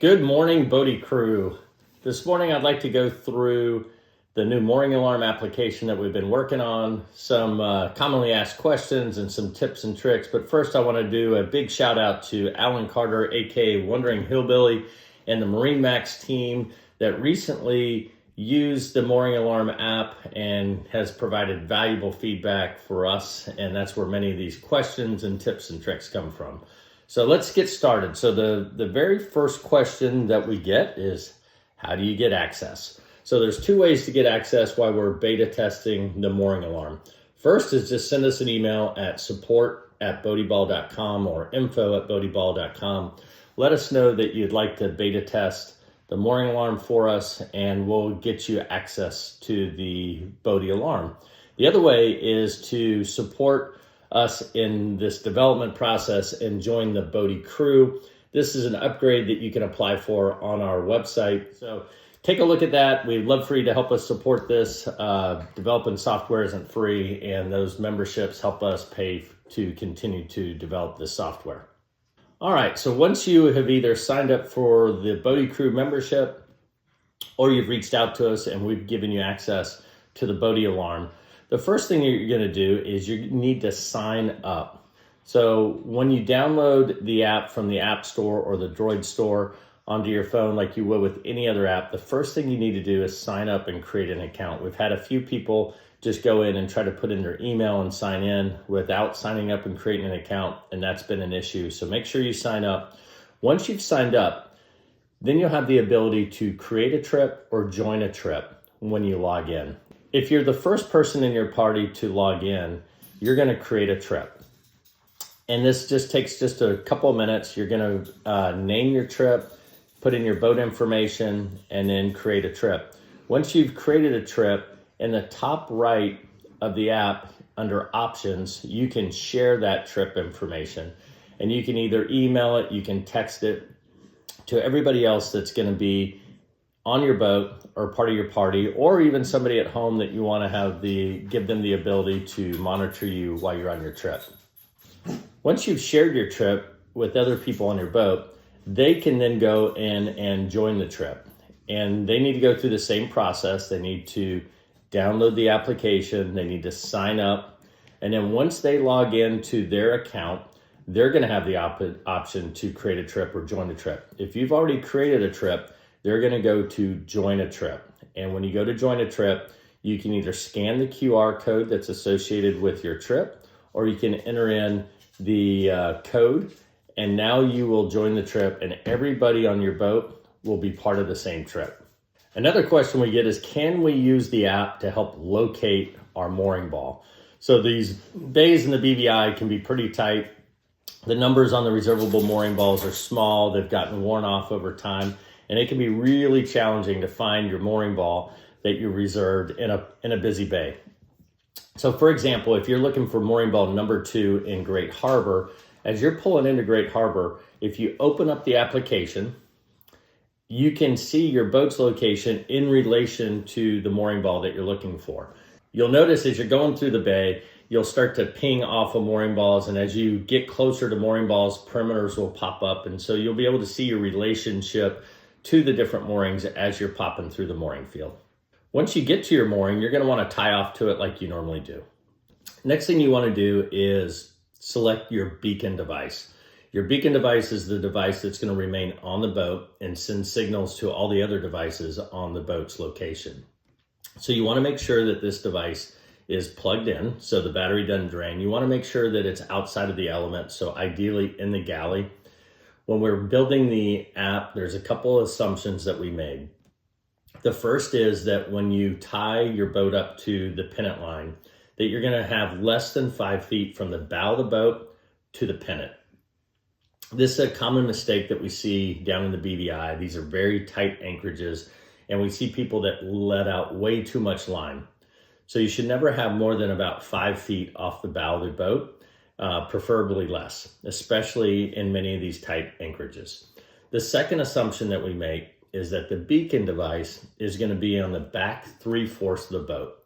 Good morning, Boaty crew. This morning I'd like to go through the new mooring alarm application that we've been working on, some commonly asked questions and some tips and tricks. But first I want to do a big shout out to Alan Carter, aka Wandering Hillbilly, and the Marine Max team that recently used the mooring alarm app and has provided valuable feedback for us. And that's where many of these questions and tips and tricks come from. So let's get started. So the very first question that we get is, how do you get access? So there's two ways to get access while we're beta testing the mooring alarm. First is just send us an email at support@boatyball.com or info@boatyball.com. Let us know that you'd like to beta test the mooring alarm for us, and we'll get you access to the Boaty alarm. The other way is to support us in this development process and join the Boaty crew. This is an upgrade that you can apply for on our website. So take a look at that. We'd love for you to help us support this. Developing software isn't free, and those memberships help us pay to continue to develop this software. All right, so once you have either signed up for the Boaty crew membership or you've reached out to us and we've given you access to the Boaty alarm, the first thing you're going to do is you need to sign up. So when you download the app from the App Store or the Droid Store onto your phone like you would with any other app, the first thing you need to do is sign up and create an account. We've had a few people just go in and try to put in their email and sign in without signing up and creating an account, and that's been an issue. So make sure you sign up. Once you've signed up, then you'll have the ability to create a trip or join a trip when you log in. If you're the first person in your party to log in, you're going to create a trip. And this just takes just a couple of minutes. You're going to name your trip, put in your boat information, and then create a trip. Once you've created a trip, in the top right of the app under options, you can share that trip information. And you can either email it, you can text it to everybody else that's going to be on your boat or part of your party, or even somebody at home that you want to give them the ability to monitor you while you're on your trip. Once you've shared your trip with other people on your boat, they can then go in and join the trip. And they need to go through the same process. They need to download the application, they need to sign up, and then once they log into their account, they're going to have the option to create a trip or join a trip. If you've already created a trip, they're going to go to join a trip. And when you go to join a trip, you can either scan the QR code that's associated with your trip, or you can enter in the code, and now you will join the trip, and everybody on your boat will be part of the same trip. Another question we get is, can we use the app to help locate our mooring ball? So these bays in the BVI can be pretty tight. The numbers on the reservable mooring balls are small. They've gotten worn off over time. And it can be really challenging to find your mooring ball that you reserved in a busy bay. So for example, if you're looking for mooring ball number 2 in Great Harbor, as you're pulling into Great Harbor, if you open up the application, you can see your boat's location in relation to the mooring ball that you're looking for. You'll notice as you're going through the bay, you'll start to ping off of mooring balls, and as you get closer to mooring balls, perimeters will pop up, and so you'll be able to see your relationship to the different moorings as you're popping through the mooring field. Once you get to your mooring, you're going to want to tie off to it like you normally do. Next thing you want to do is select your beacon device. Your beacon device is the device that's going to remain on the boat and send signals to all the other devices on the boat's location. So you want to make sure that this device is plugged in so the battery doesn't drain. You want to make sure that it's outside of the element, so ideally in the galley. When we're building the app, there's a couple of assumptions that we made. The first is that when you tie your boat up to the pennant line, that you're going to have less than 5 feet from the bow of the boat to the pennant. This is a common mistake that we see down in the BVI. These are very tight anchorages, and we see people that let out way too much line. So you should never have more than about 5 feet off the bow of the boat, preferably less, especially in many of these tight anchorages. The second assumption that we make is that the beacon device is going to be on the back 3/4 of the boat.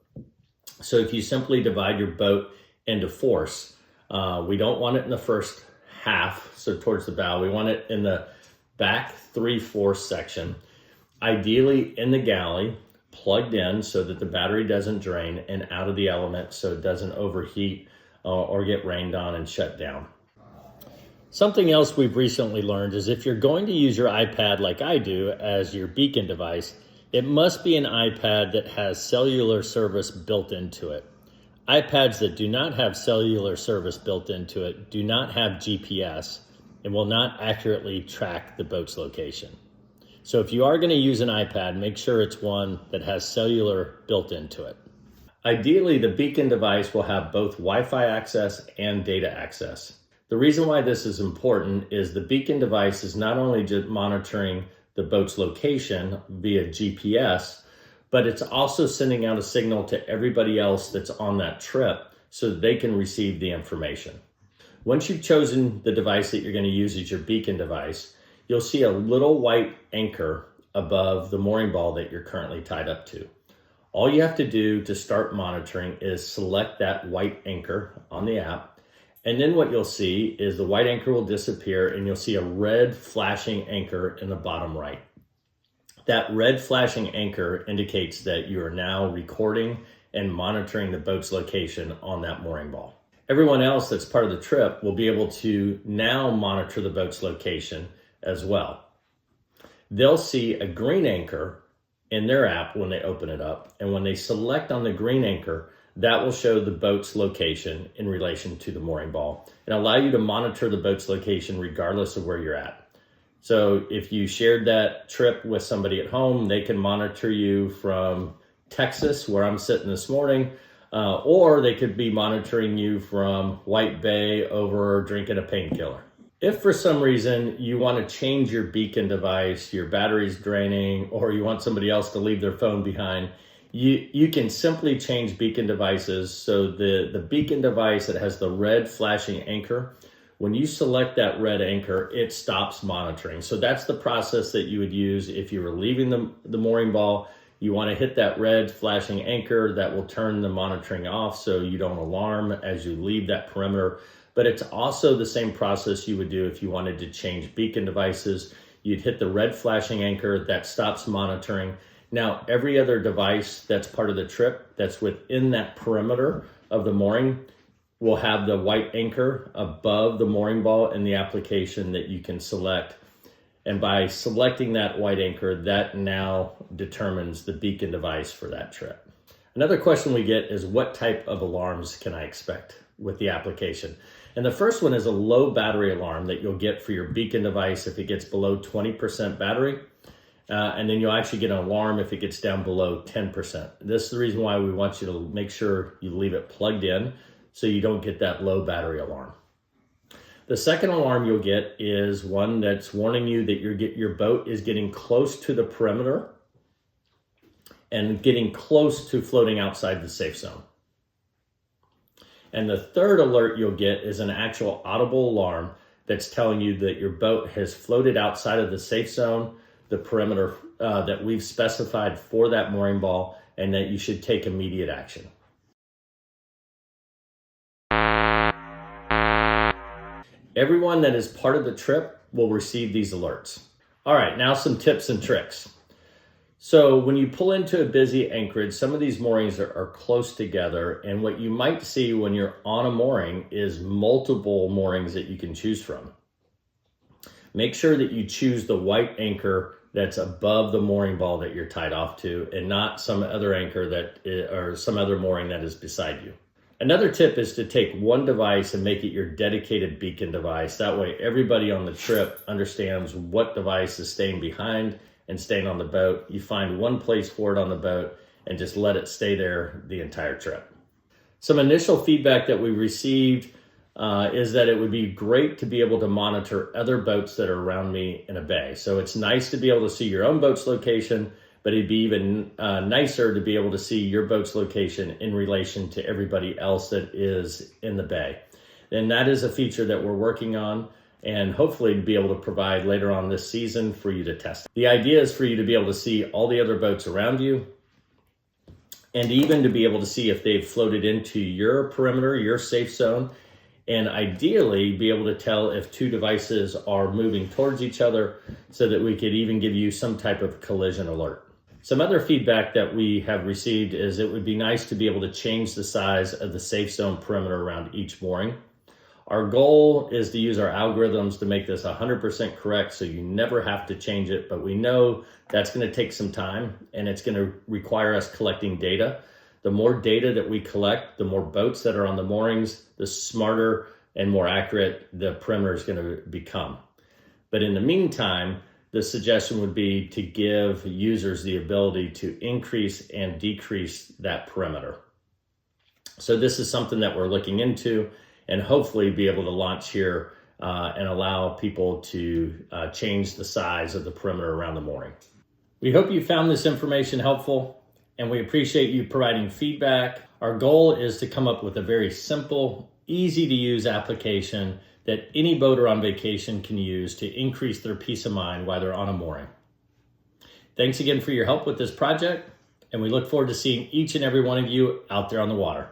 So if you simply divide your boat into fourths, we don't want it in the first half, so towards the bow. We want it in the back 3/4 section, ideally in the galley, plugged in so that the battery doesn't drain, and out of the element so it doesn't overheat or get rained on and shut down. Something else we've recently learned is if you're going to use your iPad like I do as your beacon device, it must be an iPad that has cellular service built into it. iPads that do not have cellular service built into it do not have GPS and will not accurately track the boat's location. So if you are going to use an iPad, make sure it's one that has cellular built into it. Ideally, the beacon device will have both Wi-Fi access and data access. The reason why this is important is the beacon device is not only just monitoring the boat's location via GPS, but it's also sending out a signal to everybody else that's on that trip so that they can receive the information. Once you've chosen the device that you're going to use as your beacon device, you'll see a little white anchor above the mooring ball that you're currently tied up to. All you have to do to start monitoring is select that white anchor on the app. And then what you'll see is the white anchor will disappear and you'll see a red flashing anchor in the bottom right. That red flashing anchor indicates that you are now recording and monitoring the boat's location on that mooring ball. Everyone else that's part of the trip will be able to now monitor the boat's location as well. They'll see a green anchor in their app when they open it up. And when they select on the green anchor, that will show the boat's location in relation to the mooring ball and allow you to monitor the boat's location regardless of where you're at. So if you shared that trip with somebody at home, they can monitor you from Texas, where I'm sitting this morning, or they could be monitoring you from White Bay over drinking a painkiller. If for some reason you want to change your beacon device, your battery's draining, or you want somebody else to leave their phone behind, you can simply change beacon devices. So the beacon device that has the red flashing anchor, when you select that red anchor, it stops monitoring. So that's the process that you would use if you were leaving the mooring ball. You want to hit that red flashing anchor that will turn the monitoring off so you don't alarm as you leave that perimeter. But it's also the same process you would do if you wanted to change beacon devices. You'd hit the red flashing anchor that stops monitoring. Now, every other device that's part of the trip that's within that perimeter of the mooring will have the white anchor above the mooring ball in the application that you can select. And by selecting that white anchor, that now determines the beacon device for that trip. Another question we get is, what type of alarms can I expect with the application? And the first one is a low battery alarm that you'll get for your beacon device if it gets below 20% battery. And then you'll actually get an alarm if it gets down below 10%. This is the reason why we want you to make sure you leave it plugged in so you don't get that low battery alarm. The second alarm you'll get is one that's warning you that your boat is getting close to the perimeter and getting close to floating outside the safe zone. And the third alert you'll get is an actual audible alarm that's telling you that your boat has floated outside of the safe zone, the perimeter that we've specified for that mooring ball, and that you should take immediate action. Everyone that is part of the trip will receive these alerts. All right, now some tips and tricks. So when you pull into a busy anchorage, some of these moorings are close together, and what you might see when you're on a mooring is multiple moorings that you can choose from. Make sure that you choose the white anchor that's above the mooring ball that you're tied off to, and not some other anchor or some other mooring that is beside you. Another tip is to take one device and make it your dedicated beacon device. That way everybody on the trip understands what device is staying behind and staying on the boat. You find one place for it on the boat and just let it stay there the entire trip. Some initial feedback that we received is that it would be great to be able to monitor other boats that are around me in a bay. So it's nice to be able to see your own boat's location, but it'd be even nicer to be able to see your boat's location in relation to everybody else that is in the bay. And that is a feature that we're working on, and hopefully to be able to provide later on this season for you to test. The idea is for you to be able to see all the other boats around you, and even to be able to see if they've floated into your perimeter, your safe zone, and ideally be able to tell if two devices are moving towards each other so that we could even give you some type of collision alert. Some other feedback that we have received is it would be nice to be able to change the size of the safe zone perimeter around each mooring. Our goal is to use our algorithms to make this 100% correct so you never have to change it, but we know that's going to take some time and it's going to require us collecting data. The more data that we collect, the more boats that are on the moorings, the smarter and more accurate the perimeter is going to become. But in the meantime, the suggestion would be to give users the ability to increase and decrease that perimeter. So this is something that we're looking into and hopefully be able to launch here and allow people to change the size of the perimeter around the mooring. We hope you found this information helpful and we appreciate you providing feedback. Our goal is to come up with a very simple, easy to use application that any boater on vacation can use to increase their peace of mind while they're on a mooring. Thanks again for your help with this project, and we look forward to seeing each and every one of you out there on the water.